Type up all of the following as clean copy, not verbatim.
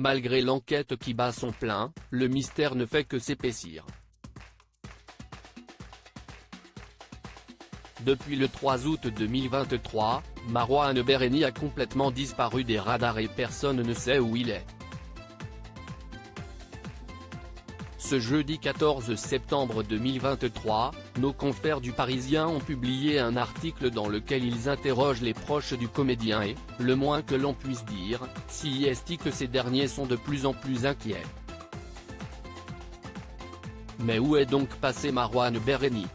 Malgré l'enquête qui bat son plein, le mystère ne fait que s'épaissir. Depuis le 3 août 2023, Marouane Berreni a complètement disparu des radars et personne ne sait où il est. Ce jeudi 14 septembre 2023, nos confrères du Parisien ont publié un article dans lequel ils interrogent les proches du comédien et, le moins que l'on puisse dire, si est-il que ces derniers sont de plus en plus inquiets. Mais où est donc passé Marouane Berreni ?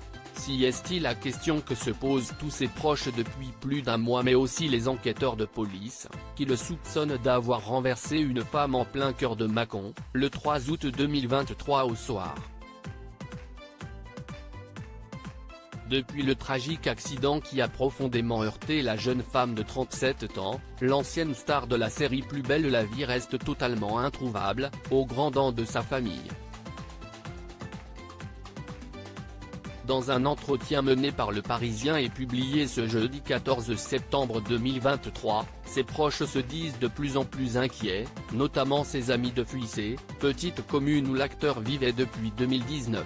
Si est-il la question que se posent tous ses proches depuis plus d'un mois mais aussi les enquêteurs de police, qui le soupçonnent d'avoir renversé une femme en plein cœur de Mâcon, le 3 août 2023 au soir. Depuis le tragique accident qui a profondément heurté la jeune femme de 37 ans, l'ancienne star de la série Plus belle la vie reste totalement introuvable, au grand dam de sa famille. Dans un entretien mené par Le Parisien et publié ce jeudi 14 septembre 2023, ses proches se disent de plus en plus inquiets, notamment ses amis de Fuissé, petite commune où l'acteur vivait depuis 2019.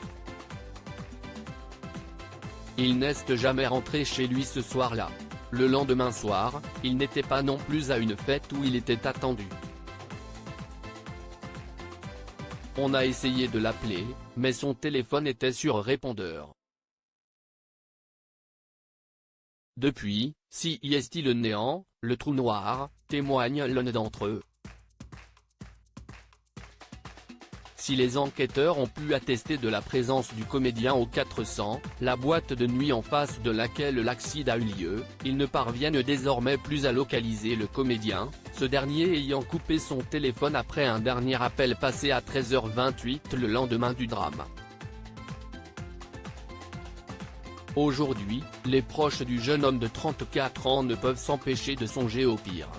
Il n'est jamais rentré chez lui ce soir-là. Le lendemain soir, il n'était pas non plus à une fête où il était attendu. On a essayé de l'appeler, mais son téléphone était sur répondeur. Depuis, si est-il le néant, le trou noir, témoigne l'un d'entre eux. Si les enquêteurs ont pu attester de la présence du comédien au 400, la boîte de nuit en face de laquelle l'accident a eu lieu, ils ne parviennent désormais plus à localiser le comédien, ce dernier ayant coupé son téléphone après un dernier appel passé à 13h28 le lendemain du drame. Aujourd'hui, les proches du jeune homme de 34 ans ne peuvent s'empêcher de songer au pire.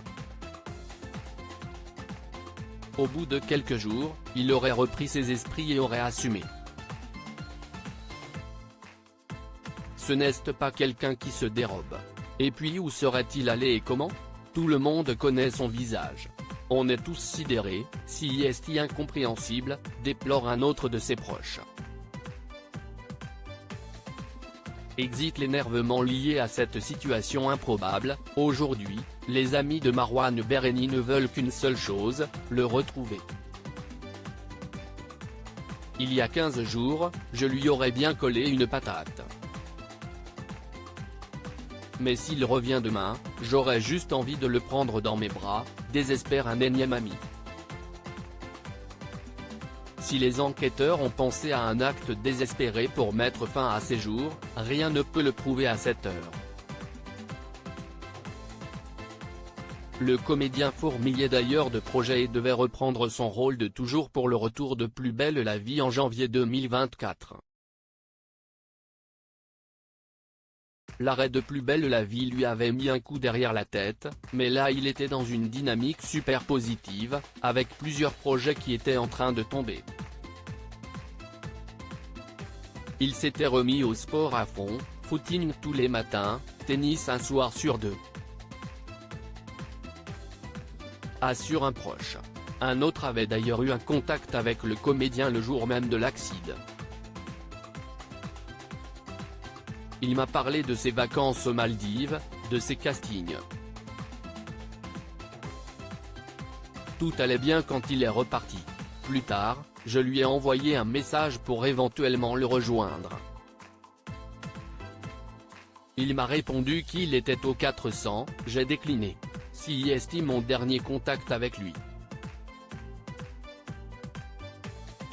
Au bout de quelques jours, il aurait repris ses esprits et aurait assumé. Ce n'est pas quelqu'un qui se dérobe. Et puis où serait-il allé et comment ? Tout le monde connaît son visage. On est tous sidérés, si est-il incompréhensible, déplore un autre de ses proches. Exit l'énervement lié à cette situation improbable. Aujourd'hui, les amis de Marouane Berreni ne veulent qu'une seule chose, le retrouver. Il y a 15 jours, je lui aurais bien collé une patate. Mais s'il revient demain, j'aurais juste envie de le prendre dans mes bras, désespère un énième ami. Si les enquêteurs ont pensé à un acte désespéré pour mettre fin à ses jours, rien ne peut le prouver à cette heure. Le comédien fourmillait d'ailleurs de projets et devait reprendre son rôle de toujours pour le retour de Plus belle la vie en janvier 2024. L'arrêt de Plus belle la vie lui avait mis un coup derrière la tête, mais là il était dans une dynamique super positive, avec plusieurs projets qui étaient en train de tomber. Il s'était remis au sport à fond, footing tous les matins, tennis un soir sur deux. Assure un proche. Un autre avait d'ailleurs eu un contact avec le comédien le jour même de l'accident. Il m'a parlé de ses vacances aux Maldives, de ses castings. Tout allait bien quand il est reparti. Plus tard, je lui ai envoyé un message pour éventuellement le rejoindre. Il m'a répondu qu'il était au 400, j'ai décliné. Si est mon dernier contact avec lui.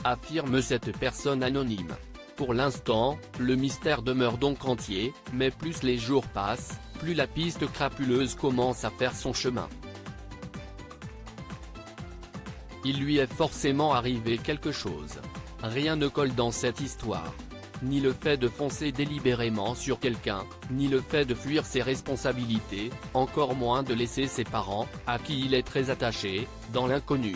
Affirme cette personne anonyme. Pour l'instant, le mystère demeure donc entier, mais plus les jours passent, plus la piste crapuleuse commence à faire son chemin. Il lui est forcément arrivé quelque chose. Rien ne colle dans cette histoire. Ni le fait de foncer délibérément sur quelqu'un, ni le fait de fuir ses responsabilités, encore moins de laisser ses parents, à qui il est très attaché, dans l'inconnu.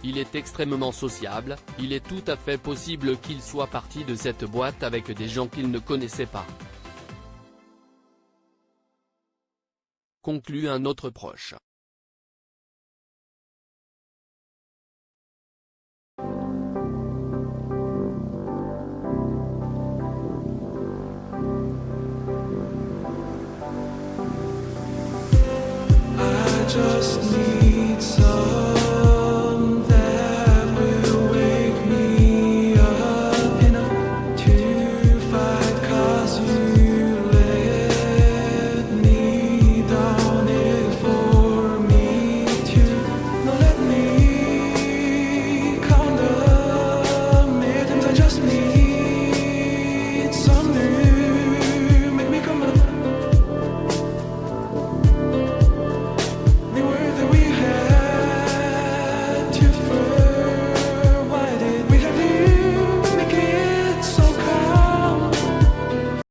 Il est extrêmement sociable, il est tout à fait possible qu'il soit parti de cette boîte avec des gens qu'il ne connaissait pas. Conclut un autre proche.